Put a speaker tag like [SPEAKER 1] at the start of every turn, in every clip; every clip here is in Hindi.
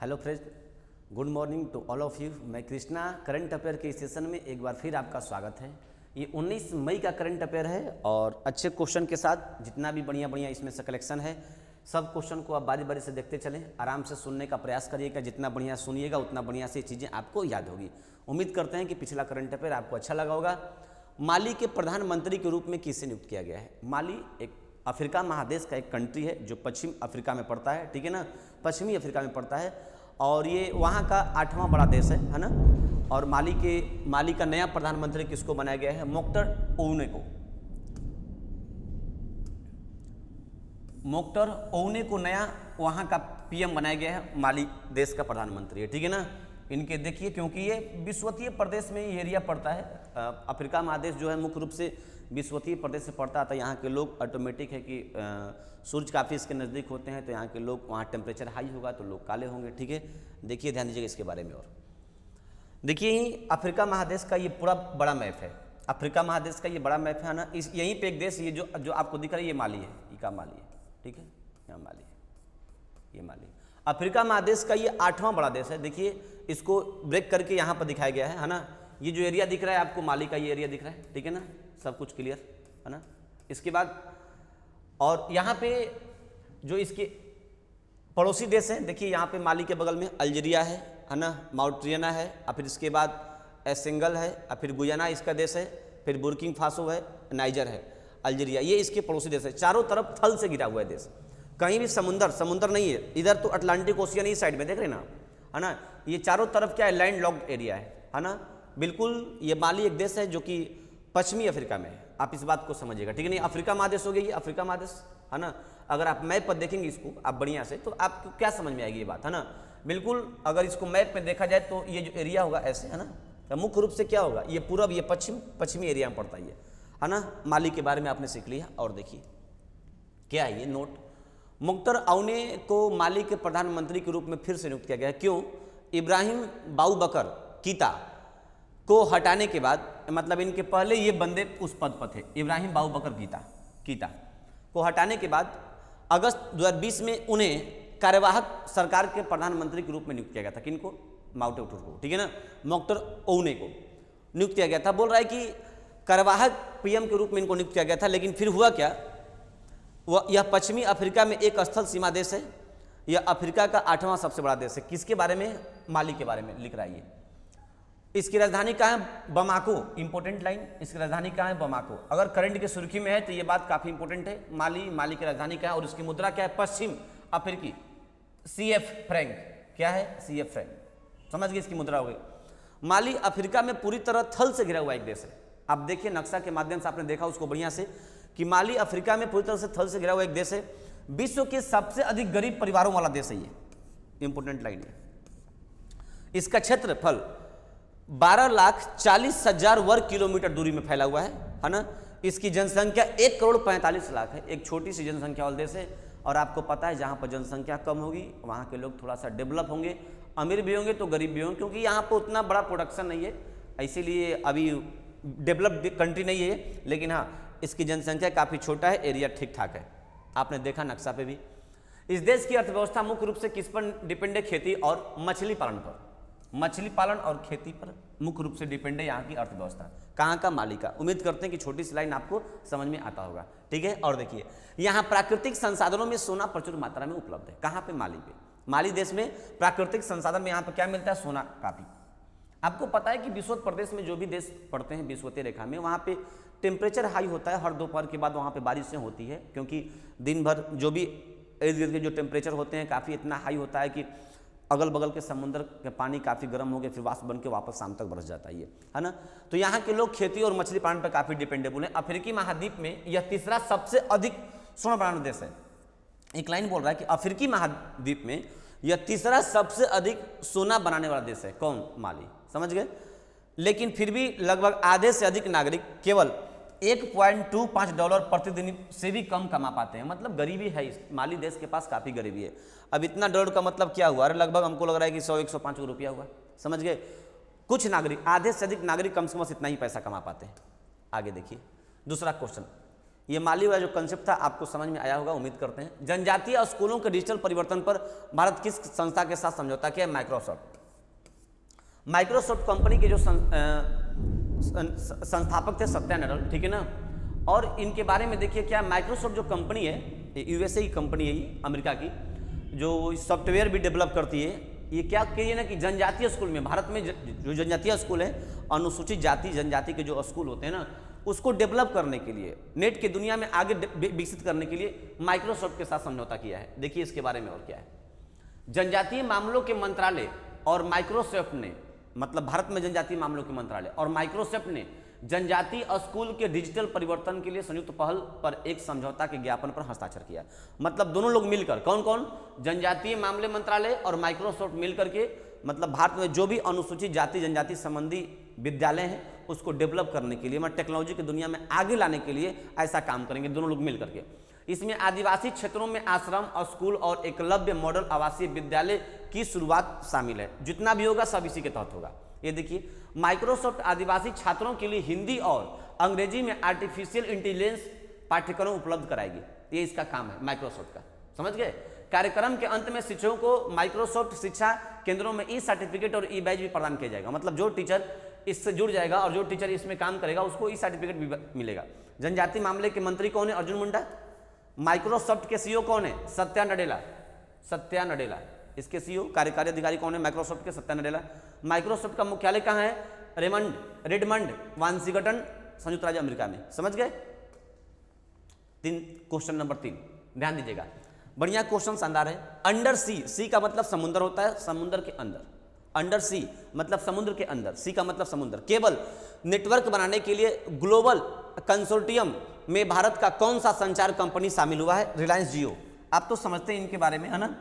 [SPEAKER 1] Hello friends, good morning to all of you. मैं कृष्णा करंट अफेयर के सेशन में एक बार फिर आपका स्वागत है। ये 19 मई का करंट अफेयर है और अच्छे क्वेश्चन के साथ जितना भी बढ़िया इसमें से कलेक्शन है, सब क्वेश्चन को आप बारी बारी से देखते चलें, आराम से सुनने का प्रयास करिएगा। जितना बढ़िया सुनिएगा उतना बढ़िया से चीज़ें आपको याद होगी। उम्मीद करते हैं कि पिछला करंट अफेयर आपको अच्छा लगा होगा। माली के प्रधानमंत्री के रूप में किसे नियुक्त किया गया है? माली एक अफ्रीका महादेश का एक कंट्री है जो पश्चिम अफ्रीका में पड़ता है, ठीक है ना, पश्चिमी अफ्रीका में पड़ता है और ये वहाँ का 8वां बड़ा देश है ना। और माली का नया प्रधानमंत्री किसको बनाया गया है? मोक्टर ओउने को नया वहाँ का पीएम बनाया गया है। माली देश का प्रधानमंत्री है, ठीक है ना। इनके देखिए, क्योंकि ये विश्वतीय प्रदेश में ये एरिया पड़ता है, अफ्रीका महादेश जो है मुख्य रूप से विश्वतीय प्रदेश से पड़ता है। तो यहाँ के लोग ऑटोमेटिक है कि सूरज काफ़ी इसके नज़दीक होते हैं, तो यहाँ के लोग, वहाँ टेम्परेचर हाई होगा तो लोग काले होंगे, ठीक है। देखिए, ध्यान दीजिएगा इसके बारे में। और देखिए, अफ्रीका महादेश का ये पूरा बड़ा मैप है। अफ्रीका महादेश का ये बड़ा मैप है ना। इस यहीं पे एक देश ये जो आपको दिख रहा है, ये माली है, ये माली है, ठीक है, यहाँ माली है, ये माली। अफ्रीका महादेश का ये 8वां बड़ा देश है। देखिए, इसको ब्रेक करके यहाँ पर दिखाया गया है ना। ये जो एरिया दिख रहा है आपको, माली का ये एरिया दिख रहा है, ठीक है ना, सब कुछ क्लियर है ना। इसके बाद और यहाँ पे जो इसके पड़ोसी देश हैं, देखिए यहाँ पे माली के बगल में अल्जीरिया है ना, माउंटेरियाना है, और फिर इसके बाद सेनेगल है, और फिर गुयाना इसका देश है, फिर बुर्किना फासो है, नाइजर है, अल्जीरिया, ये इसके पड़ोसी देश है। चारों तरफ थल से घिरा हुआ है देश, कहीं भी समुंदर नहीं है। इधर तो अटलांटिक ओशियन ही साइड में देख रहे ना, है ना। ये चारों तरफ क्या है? लैंड लॉक्ड एरिया है ना, बिल्कुल। ये माली एक देश है जो कि पश्चिमी अफ्रीका में है, आप इस बात को समझिएगा, ठीक है। नहीं, अफ्रीका महादेश हो गया ये, अफ्रीका महादेश है ना। अगर आप मैप पर देखेंगे इसको आप बढ़िया से, तो आपको क्या समझ में आएगी ये बात, है ना। बिल्कुल, अगर इसको मैप में देखा जाए तो ये जो एरिया होगा ऐसे, है ना, तो मुख्य रूप से क्या होगा? ये पूरब, ये पश्चिमी एरिया में पड़ता है ना। माली के बारे में आपने सीख लिया। और देखिए क्या है ये नोट, मोक्टर ओउने को माली के प्रधानमंत्री के रूप में फिर से नियुक्त किया गया है। क्यों? इब्राहिम बाऊबकर कीता को हटाने के बाद, मतलब इनके पहले ये बंदे उस पद पर थे, इब्राहिम बाऊबकर कीता को हटाने के बाद अगस्त 2020 में उन्हें कार्यवाहक सरकार के प्रधानमंत्री के रूप में नियुक्त किया गया था। किनको? माउटेटू को, ठीक है ना, मोक्टर ओउने को नियुक्त किया गया था। बोल रहा है कि कार्यवाहक पीएम के रूप में इनको नियुक्त किया गया था, लेकिन फिर हुआ क्या? यह पश्चिमी अफ्रीका में एक स्थल सीमा देश है। यह अफ्रीका का 8वां सबसे बड़ा देश है। किसके बारे में? माली के बारे में लिख रहा है ये। इसकी राजधानी कहाँ है? बमाको। इंपोर्टेंट लाइन, इसकी राजधानी कहाँ है? बमाको। अगर करंट की सुर्खी में है तो ये बात काफी इंपोर्टेंट है। माली की राजधानी क्या है और उसकी मुद्रा क्या है? पश्चिम अफ्रीकी CF फ्रैंक। क्या है? CF Frank. समझ गए, इसकी मुद्रा हो गई। माली अफ्रीका में पूरी तरह थल से घिरा हुआ एक देश है। आप देखिए नक्शा के माध्यम से, आपने देखा उसको बढ़िया से कि माली अफ्रीका में पूरी तरह से थल से घिरा हुआ एक देश है। विश्व के सबसे अधिक गरीब परिवारों वाला देश है ये, इंपोर्टेंट लाइन है। इसका क्षेत्रफल 12,40,000 वर्ग किलोमीटर दूरी में फैला हुआ है ना। इसकी जनसंख्या 1,45,00,000 है। एक छोटी सी जनसंख्या वाला देश है। और आपको पता है, जहाँ पर जनसंख्या कम होगी वहाँ के लोग थोड़ा सा डेवलप होंगे, अमीर भी होंगे तो गरीब भी होंगे, क्योंकि यहाँ पर उतना बड़ा प्रोडक्शन नहीं है, इसीलिए अभी डेवलप्ड कंट्री नहीं है। लेकिन हाँ, इसकी जनसंख्या काफ़ी छोटा है, एरिया ठीक ठाक है। आपने देखा नक्शा पे भी। इस देश की अर्थव्यवस्था मुख्य रूप से किस पर डिपेंड है? खेती और मछली पालन पर। मछली पालन और खेती पर मुख्य रूप से डिपेंड है यहाँ की अर्थव्यवस्था। कहाँ का? माली का। उम्मीद करते हैं कि छोटी सी लाइन आपको समझ में आता होगा, ठीक है। और देखिए, यहाँ प्राकृतिक संसाधनों में सोना प्रचुर मात्रा में उपलब्ध है। कहाँ पे? माली पे। माली देश में प्राकृतिक संसाधन में यहाँ पे क्या मिलता है? सोना काफी। आपको पता है कि विषुवत प्रदेश में जो भी देश पड़ते हैं विषुवतीय रेखा में, वहाँ पे टेम्परेचर हाई होता है। हर दोपहर के बाद वहाँ पे बारिशें होती है, क्योंकि दिन भर जो भी इर्द गिर्द के जो टेम्परेचर होते हैं काफ़ी इतना हाई होता है कि अगल बगल के समुद्र के पानी काफ़ी गर्म हो गए, फिर वाष्प बन के वापस शाम तक बरस जाता है ना। तो यहाँ के लोग खेती और मछली पालन पर काफ़ी डिपेंडेबल है। अफ्रीकी महाद्वीप में यह तीसरा सबसे अधिक सोना बनाने देश है। एक लाइन बोल रहा है कि अफ्रीकी महाद्वीप में यह तीसरा सबसे अधिक सोना बनाने वाला देश है। कौन? माली। समझ गए। लेकिन फिर भी लगभग आधे से अधिक नागरिक केवल $1.25 प्रतिदिन से भी कम कमा पाते हैं। मतलब गरीबी है, इस माली देश के पास काफ़ी गरीबी है। अब इतना $1 का मतलब क्या हुआ? अरे लगभग हमको लग रहा है कि 100-105 रुपया हुआ। समझ गए। कुछ नागरिक, आधे से अधिक नागरिक कम से कम इतना ही पैसा कमा पाते हैं। आगे देखिए दूसरा क्वेश्चन। ये माली वाला जो कंसेप्ट था आपको समझ में आया होगा, उम्मीद करते हैं। जनजातीय स्कूलों के डिजिटल परिवर्तन पर भारत किस संस्था के साथ समझौता किया? माइक्रोसॉफ्ट। माइक्रोसॉफ्ट कंपनी के जो संस्थापक थे सत्या नडेला, ठीक है ना। और इनके बारे में देखिए क्या, माइक्रोसॉफ्ट जो कंपनी है यूएसए की कंपनी है, ये अमेरिका की, जो सॉफ्टवेयर भी डेवलप करती है। ये क्या कहिए ना कि जनजातीय स्कूल में, भारत में जो जनजातीय स्कूल है, अनुसूचित जाति जनजाति के जो स्कूल होते हैं ना, उसको डेवलप करने के लिए, नेट की दुनिया में आगे विकसित करने के लिए माइक्रोसॉफ्ट के साथ समझौता किया है। देखिए इसके बारे में और क्या है। जनजातीय मामलों के मंत्रालय और माइक्रोसॉफ्ट ने, मतलब भारत में जनजातीय मामलों के मंत्रालय और माइक्रोसॉफ्ट ने जनजातीय स्कूल के डिजिटल परिवर्तन के लिए संयुक्त पहल पर एक समझौता के ज्ञापन पर हस्ताक्षर किया। मतलब दोनों लोग मिलकर, कौन कौन? जनजातीय मामले मंत्रालय और माइक्रोसॉफ्ट मिलकर के, मतलब भारत में जो भी अनुसूचित जाति जनजाति संबंधी विद्यालय हैं उसको डेवलप करने के लिए, मतलब टेक्नोलॉजी की दुनिया में आगे लाने के लिए ऐसा काम करेंगे दोनों लोग मिल करके। इसमें आदिवासी क्षेत्रों में आश्रम और स्कूल और एकलव्य मॉडल आवासीय विद्यालय की शुरुआत शामिल है। जितना भी होगा सब इसी के तहत होगा। ये देखिए, माइक्रोसॉफ्ट आदिवासी छात्रों के लिए हिंदी और अंग्रेजी में आर्टिफिशियल इंटेलिजेंस पाठ्यक्रम उपलब्ध कराएगी। ये इसका काम है माइक्रोसॉफ्ट का, समझ गए। कार्यक्रम के अंत में शिक्षकों को माइक्रोसॉफ्ट शिक्षा केंद्रों में ई सर्टिफिकेट और ई बैज भी प्रदान किया जाएगा। मतलब जो टीचर इससे जुड़ जाएगा और जो टीचर इसमें काम करेगा उसको ई सर्टिफिकेट भी मिलेगा। जनजाति मामले के मंत्री कौन है? अर्जुन मुंडा। माइक्रोसॉफ्ट के सीईओ कौन है? सत्या नडेला। सत्या नडेला इसके सीईओ, कार्यकारी अधिकारी कौन है माइक्रोसॉफ्ट के? सत्या नडेला। माइक्रोसॉफ्ट का मुख्यालय कहाँ है? रेडमंड वाशिंगटन, संयुक्त राज्य अमेरिका में। समझ गए? क्वेश्चन नंबर 3 ध्यान दीजिएगा, बढ़िया क्वेश्चन शानदार है। अंडर सी, सी का मतलब समुद्र होता है, समुद्र के अंदर। अंडर सी मतलब समुद्र के अंदर, सी का मतलब समुद्र। केबल नेटवर्क बनाने के लिए ग्लोबल कंसोर्टियम में भारत का कौन सा संचार कंपनी शामिल हुआ है? रिलायंस जियो। आप तो समझते हैं इनके बारे में, है ना।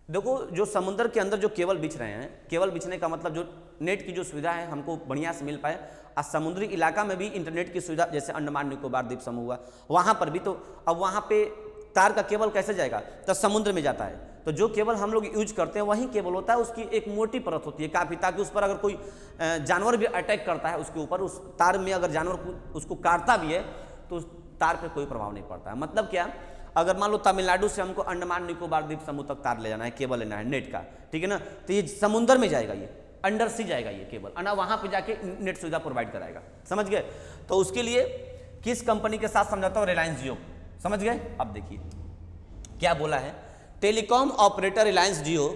[SPEAKER 1] देखो, जो समुद्र के अंदर जो केबल बिछ रहे हैं, केबल बिछने का मतलब जो नेट की जो सुविधा है हमको बढ़िया से मिल पाए। और समुद्री इलाका में भी इंटरनेट की सुविधा, जैसे अंडमान निकोबार द्वीप समूह हुआ, वहाँ पर भी, तो अब वहाँ पे तार का केबल कैसे जाएगा? तो समुद्र में जाता है। तो जो केबल हम लोग यूज करते हैं वही केबल होता है, उसकी एक मोटी परत होती है काफ़ी, ताकि उस पर अगर कोई जानवर भी अटैक करता है उसके ऊपर, उस तार में अगर जानवर उसको काटता भी है तो उस तार पे कोई प्रभाव नहीं पड़ता है। मतलब क्या, अगर मान लो तमिलनाडु से हमको अंडमान निकोबार द्वीप समूह तक तार ले जाना है, केबल लेना है नेट का, ठीक है ना, तो ये समुद्र में जाएगा, ये अंडर सी जाएगा ये केबल, है ना, वहाँ पे जाके नेट सुविधा प्रोवाइड कराएगा। समझ गए? तो उसके लिए किस कंपनी के साथ समझौता हो? रिलायंस जियो। समझ गए? अब देखिए क्या बोला है। टेलीकॉम ऑपरेटर रिलायंस जियो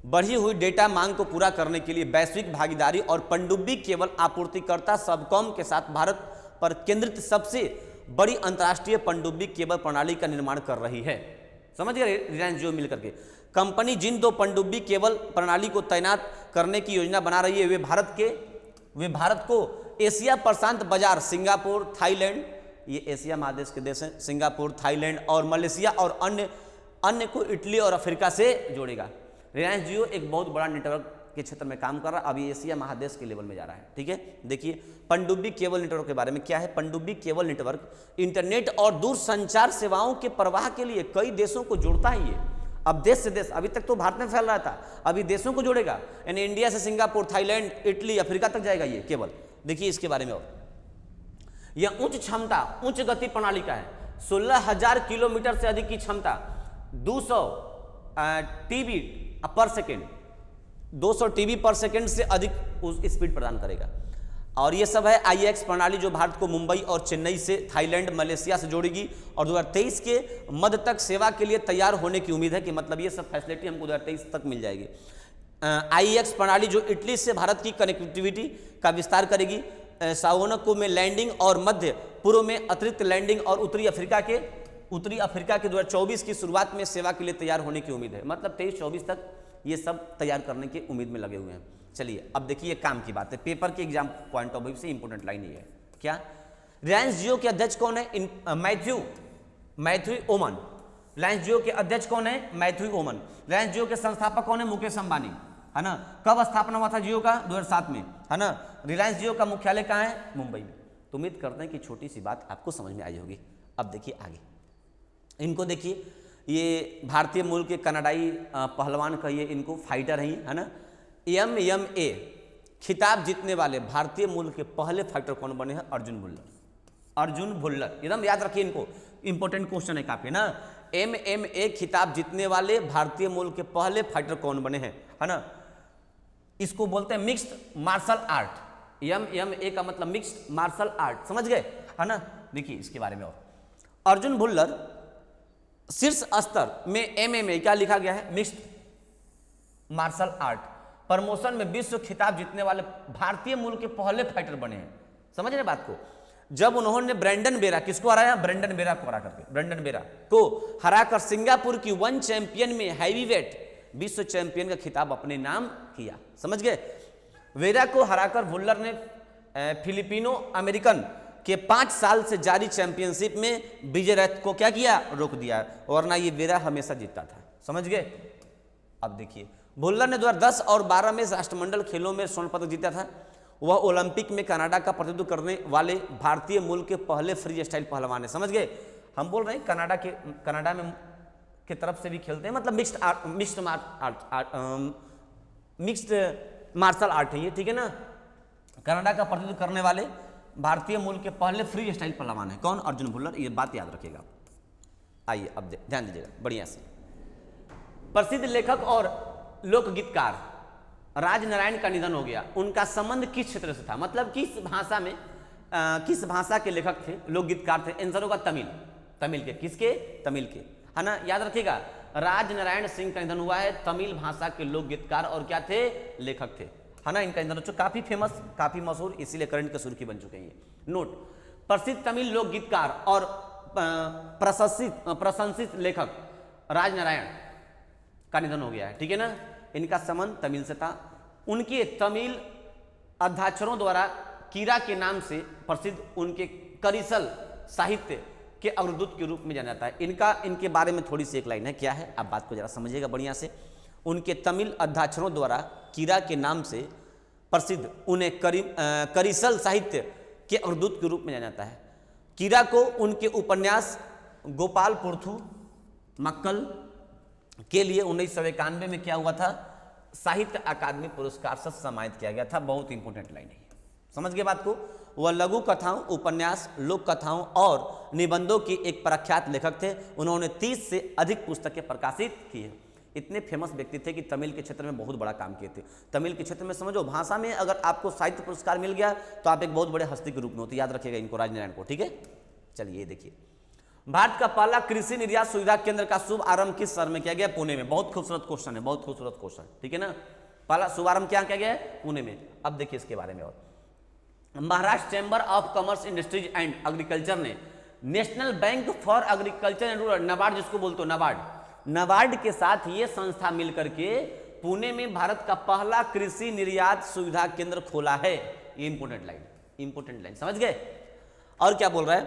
[SPEAKER 1] बढ़ी हुई डेटा मांग को पूरा करने के लिए वैश्विक भागीदारी और पनडुब्बी केबल आपूर्तिकर्ता सबकॉम के साथ भारत पर केंद्रित सबसे बड़ी अंतर्राष्ट्रीय पनडुब्बी केबल प्रणाली का निर्माण कर रही है। समझ गए? रिलायंस जियो मिलकर के कंपनी जिन 2 पनडुब्बी केबल प्रणाली को तैनात करने की योजना बना रही है, वे भारत को एशिया प्रशांत बाजार, सिंगापुर, थाईलैंड, ये एशिया महादेश के देश हैं, सिंगापुर, थाईलैंड और मलेशिया और अन्य को इटली और अफ्रीका से जोड़ेगा। रिलायंस जियो एक बहुत बड़ा नेटवर्क के क्षेत्र में काम कर रहा है, अभी एशिया महादेश के लेवल में जा रहा है। ठीक है, देखिए पनडुब्बी केबल नेटवर्क के बारे में क्या है। पनडुब्बी केबल नेटवर्क इंटरनेट और दूरसंचार सेवाओं के प्रवाह के लिए कई देशों को जोड़ता है। ये अब देश से देश, अभी तक तो भारत में फैल रहा था, अभी देशों को जोड़ेगा, यानी इंडिया से सिंगापुर, थाईलैंड, इटली, अफ्रीका तक जाएगा ये केबल। देखिए इसके बारे में और, यह उच्च क्षमता उच्च गति प्रणाली का है। 16,000 किलोमीटर से अधिक की क्षमता, 200 टीबी पर सेकेंड, 200 टीबी पर सेकेंड से अधिक उस स्पीड प्रदान करेगा। और ये सब है IX प्रणाली जो भारत को मुंबई और चेन्नई से थाईलैंड, मलेशिया से जोड़ेगी और 2023 के मध्य तक सेवा के लिए तैयार होने की उम्मीद है कि मतलब ये सब फैसिलिटी हमको 2023 तक मिल जाएगी। IX प्रणाली जो इटली से भारत की कनेक्टिविटी का विस्तार करेगी। सावोनको में लैंडिंग और मध्य पूर्व में अतिरिक्त लैंडिंग और उत्तरी अफ्रीका के 2024 की शुरुआत में सेवा के लिए तैयार होने की उम्मीद है। मतलब 23-24 तक ये सब तैयार करने की उम्मीद में लगे हुए हैं। चलिए अब देखिए काम की बात है, पेपर के एग्जाम पॉइंट ऑफ व्यू से इंपोर्टेंट लाइन ये है क्या। रिलायंस जियो के अध्यक्ष कौन है? मैथ्यू ओमन। रिलायंस जियो के अध्यक्ष कौन है? मैथ्यू ओमन। रिलायंस जियो के संस्थापक कौन है? मुकेश अंबानी, है ना। कब स्थापना हुआ था जियो का? 2007 में, है ना। रिलायंस जियो का मुख्यालय कहाँ है? मुंबई में। तो उम्मीद करते हैं कि छोटी सी बात आपको समझ में आई होगी। अब देखिए आगे, इनको देखिए, ये भारतीय मूल के कनाडाई पहलवान कहिए इनको, फाइटर हैं, है ना। MMA खिताब जीतने वाले भारतीय मूल के पहले फाइटर कौन बने हैं? अर्जुन मुंडा। अर्जुन भुल्लर, एकदम याद रखिए इनको, इंपॉर्टेंट क्वेश्चन है काफी ना। MMA खिताब जीतने वाले भारतीय मूल के पहले फाइटर कौन बने हैं, है ना। इसको बोलते हैं मिक्स्ड मार्शल आर्ट। MMA का मतलब मिक्स्ड मार्शल आर्ट, समझ गए, है ना। देखिए इसके बारे में और अर्जुन भुल्लर शीर्ष स्तर में MMA क्या लिखा गया है, मिक्स्ड मार्शल आर्ट प्रमोशन में विश्व खिताब जीतने वाले भारतीय मूल के पहले फाइटर बने हैं, समझ रहे बात को। जब उन्होंने ब्रेंडन बेरा, किसको हराया, ब्रेंडन बेरा को हरा करके, ब्रेंडन बेरा को हराकर सिंगापुर की वन चैंपियन में हैवीवेट विश्व चैंपियन का खिताब अपने नाम किया, समझ गए। वेरा को हराकर भुल्लर ने फिलिपिनो अमेरिकन के 5 साल से जारी चैंपियनशिप में विजय रथ को क्या किया, रोक दिया, वरना ये वेरा हमेशा जीतता था, समझ गए। अब देखिए भुल्लर ने 2010 और 12 में राष्ट्रमंडल खेलों में स्वर्ण पदक जीता था। वह ओलंपिक में कनाडा का प्रतिनिधित्व करने वाले भारतीय मूल के पहले फ्री स्टाइल पहलवान है, समझ गए। हम बोल रहे हैं कनाडा में के तरफ से भी खेलते हैं, मतलब मिक्स्ड मार्शल आर्ट है ये, ठीक है ना। कनाडा का प्रतिनिधित्व करने वाले भारतीय मूल के पहले फ्री स्टाइल पहलवान है कौन, अर्जुन भुल्लर, ये बात याद रखिएगा। आइए अब ध्यान दीजिएगा बढ़िया से। प्रसिद्ध लेखक और लोकगीतकार राजनारायण का निधन हो गया। उनका संबंध किस क्षेत्र से था, मतलब किस भाषा में, किस भाषा के लेखक थे, लोकगीतकार थे। आंसर होगा तमिल के, किसके, तमिल के, है ना, याद रखिएगा। राजनारायण सिंह का निधन हुआ है, तमिल भाषा के लोकगीतकार और क्या थे, लेखक थे, है ना। इनका निधन काफी फेमस, काफी मशहूर, इसीलिए करंट की सुर्खी बन चुके हैं ये। नोट, प्रसिद्ध तमिल लोकगीतकार और प्रशंसित लेखक राजनारायण का निधन हो गया है, ठीक है ना। इनका संबंध तमिल से था। उनके तमिल अध्याक्षरों द्वारा कीरा के नाम से प्रसिद्ध उनके करिसल साहित्य के अग्रदूत के रूप में जाना जाता है। इनके बारे में थोड़ी सी एक लाइन है, क्या है, आप बात को जरा समझिएगा बढ़िया से। उनके तमिल अध्याक्षरों द्वारा कीरा के नाम से प्रसिद्ध उन्हें करिसल साहित्य के अग्रदूत के रूप में जाना जाता है। कीरा को उनके उपन्यास गोपाल पुरथू मक्कल के लिए 1991 में क्या हुआ था, साहित्य अकादमी पुरस्कार से सम्मानित किया गया था। बहुत इंपॉर्टेंट लाइन है, समझ गए बात को। वह लघु कथाओं, उपन्यास, लोक कथाओं और निबंधों के एक प्रख्यात लेखक थे। उन्होंने 30 से अधिक पुस्तकें प्रकाशित की है। इतने फेमस व्यक्ति थे कि तमिल के क्षेत्र में बहुत बड़ा काम किए थे। तमिल के क्षेत्र में समझो, भाषा में अगर आपको साहित्य पुरस्कार मिल गया तो आप एक बहुत बड़े हस्ती के रूप में होते, याद रखिएगा इनको, राजनारायण को, ठीक है। चलिए देखिए, भारत का पहला कृषि निर्यात सुविधा केंद्र का शुभ आरंभ किस शहर में किया गया, पुणे में। बहुत खूबसूरत क्वेश्चन है, बहुत खूबसूरत क्वेश्चन, ठीक है ना। पहला शुभारंभ क्या किया गया है, पुणे में। अब देखिए इसके बारे में और, Maharashtra chamber of commerce industries and agriculture ने national bank for agriculture and rural, NABARD जिसको बोलते हो, नाबार्ड के साथ ये संस्था मिलकर के पुणे में भारत का पहला कृषि निर्यात सुविधा केंद्र खोला है। ये इंपोर्टेंट लाइन, समझ गए। और क्या बोल रहा है,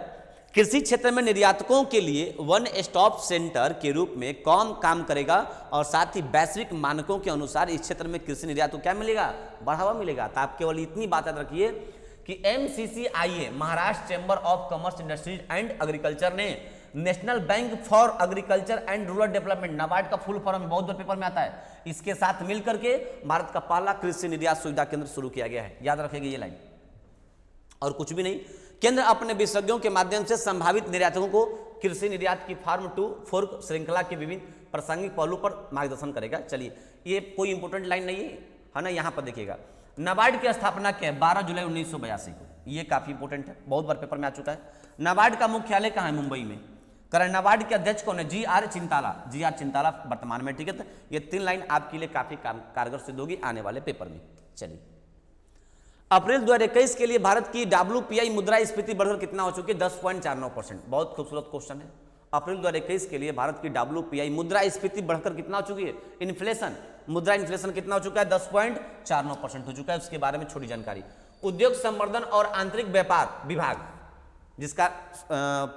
[SPEAKER 1] कृषि क्षेत्र में निर्यातकों के लिए वन स्टॉप सेंटर के रूप में काम करेगा और साथ ही वैश्विक मानकों के अनुसार इस क्षेत्र में कृषि निर्यात को क्या मिलेगा, बढ़ावा मिलेगा। तो आप केवल इतनी बात याद रखिए कि MCCIA, Maharashtra chamber of commerce industries and agriculture ने national bank for agriculture and rural development, NABARD का फुल फॉर्म बहुत बार पेपर में आता है, इसके साथ मिलकर के भारत का पहला कृषि निर्यात सुविधा केंद्र शुरू किया गया है। याद रखेंगे ये लाइन, और कुछ भी नहीं। केंद्र अपने विशेषज्ञों के माध्यम से संभावित निर्यातकों को कृषि निर्यात की फार्म टू फोर्क श्रृंखला के विभिन्न प्रासंगिक पहलू पर मार्गदर्शन करेगा। चलिए, ये कोई इंपोर्टेंट लाइन नहीं है ना। यहाँ पर देखिएगा, नाबार्ड की स्थापना क्या है, 12 जुलाई 1982 को। ये काफी इंपोर्टेंट है, बहुत बार पेपर में आ चुका है। नाबार्ड का मुख्यालय कहाँ है, मुंबई में। करें नाबार्ड के अध्यक्ष कौन है, GR चिंताला वर्तमान में, ठीक है। तो ये 3 लाइन आपके लिए काफी कारगर सिद्ध होगी आने वाले पेपर में। चलिए, अप्रैल 2021 के लिए भारत की WPI मुद्रास्फीति बढ़कर कितना हो चुकी है, 10.49%। बहुत खूबसूरत क्वेश्चन है। अप्रैल 2021 के लिए भारत की WPI मुद्रास्फीति बढ़कर कितना हो चुकी है, इन्फ्लेशन, मुद्रा इन्फ्लेशन कितना हो चुका है, 10.49% हो चुका है। उसके बारे में छोटी जानकारी। उद्योग संवर्धन और आंतरिक व्यापार विभाग, जिसका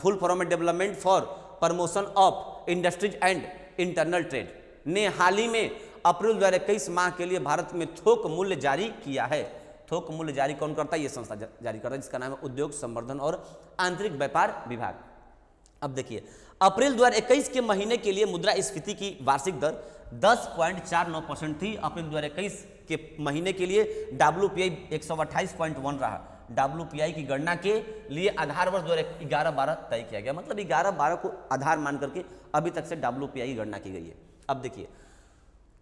[SPEAKER 1] फुल फॉर्म है development for promotion of industries and internal trade, ने हाल ही में अप्रैल 2021 माह के लिए भारत में थोक मूल्य जारी किया है। थोक मूल्य जारी कौन करता है, ये संस्था जारी करता है, जिसका नाम है उद्योग संवर्धन और आंतरिक व्यापार विभाग। अब देखिए, अप्रैल 2021 के महीने के लिए मुद्रास्फीति की वार्षिक दर 10.49% थी। अप्रैल 2021 के महीने के लिए WPI 128.1 रहा। WPI की गणना के लिए आधार वर्ष 2011-12 तय किया गया, मतलब 11-12 को आधार मान करके अभी तक से WPI की गणना की गई है। अब देखिए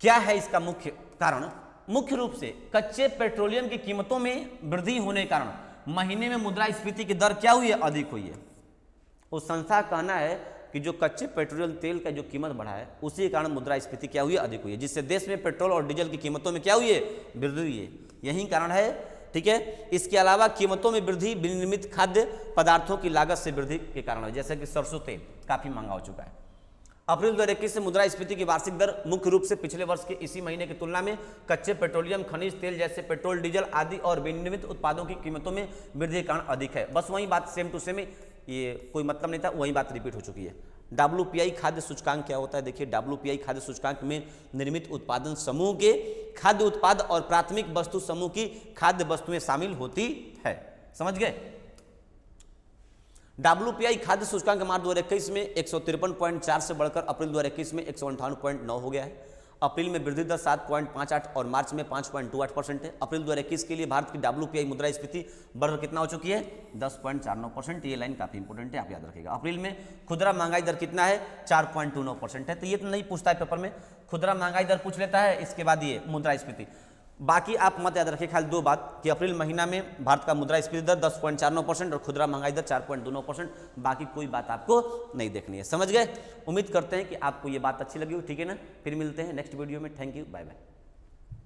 [SPEAKER 1] क्या है इसका मुख्य कारण। मुख्य रूप से कच्चे पेट्रोलियम की कीमतों में वृद्धि होने के कारण महीने में मुद्रास्फीति की दर क्या हुई है, अधिक हुई है। उस संस्था का कहना है कि जो कच्चे पेट्रोलियम तेल का जो कीमत बढ़ा है उसी के कारण मुद्रास्फीति क्या हुई है, अधिक हुई है, जिससे देश में पेट्रोल और डीजल की कीमतों में क्या हुई है, वृद्धि हुई है। यही कारण है, ठीक है। इसके अलावा कीमतों में वृद्धि विनिर्मित खाद्य पदार्थों की लागत से वृद्धि के कारण है, जैसे कि सरसों तेल काफी महंगा हो चुका है। अप्रैल 2021 से मुद्रास्फीति की वार्षिक दर मुख्य रूप से पिछले वर्ष के इसी महीने की तुलना में कच्चे पेट्रोलियम, खनिज तेल जैसे पेट्रोल, डीजल आदि और विनिर्मित उत्पादों की कीमतों में वृद्धि के कारण अधिक है। बस वही बात सेम टू सेम, ये कोई मतलब नहीं था, वही बात रिपीट हो चुकी है। WPI खाद्य सूचकांक क्या होता है, देखिए WPI खाद्य सूचकांक में निर्मित उत्पादन समूह के खाद्य उत्पाद और प्राथमिक वस्तु समूह की खाद्य वस्तुएं शामिल होती है। समझ गए। WPI खाद्य सूचकांक मार्च 2021 में 153.4 से बढ़कर अप्रैल 2021 में 158.9 हो गया है। अप्रैल में वृद्धि दर 7.58 और मार्च में 5.28% है। अप्रैल 2021 के लिए भारत की WPI मुद्रास्फीति बढ़कर कितना हो चुकी है, 10.49%। ये लाइन काफी इंपॉर्टेंट है, आप याद रखिएगा। अप्रैल में खुदरा महंगाई दर कितना है, 4.29% है। तो ये तो नहीं पूछता है पेपर में, खुदरा महंगाई दर पूछ लेता है, इसके बाद ये मुद्रास्फीति। बाकी आप मत याद रखिए खाली दो बात कि अप्रैल महीना में भारत का मुद्रास्फीति दर 10.49% और खुदरा महंगाई दर 4.29%। बाकी कोई बात आपको नहीं देखनी है। समझ गए। उम्मीद करते हैं कि आपको ये बात अच्छी लगी हो, ठीक है ना। फिर मिलते हैं नेक्स्ट वीडियो में। Thank you, bye bye.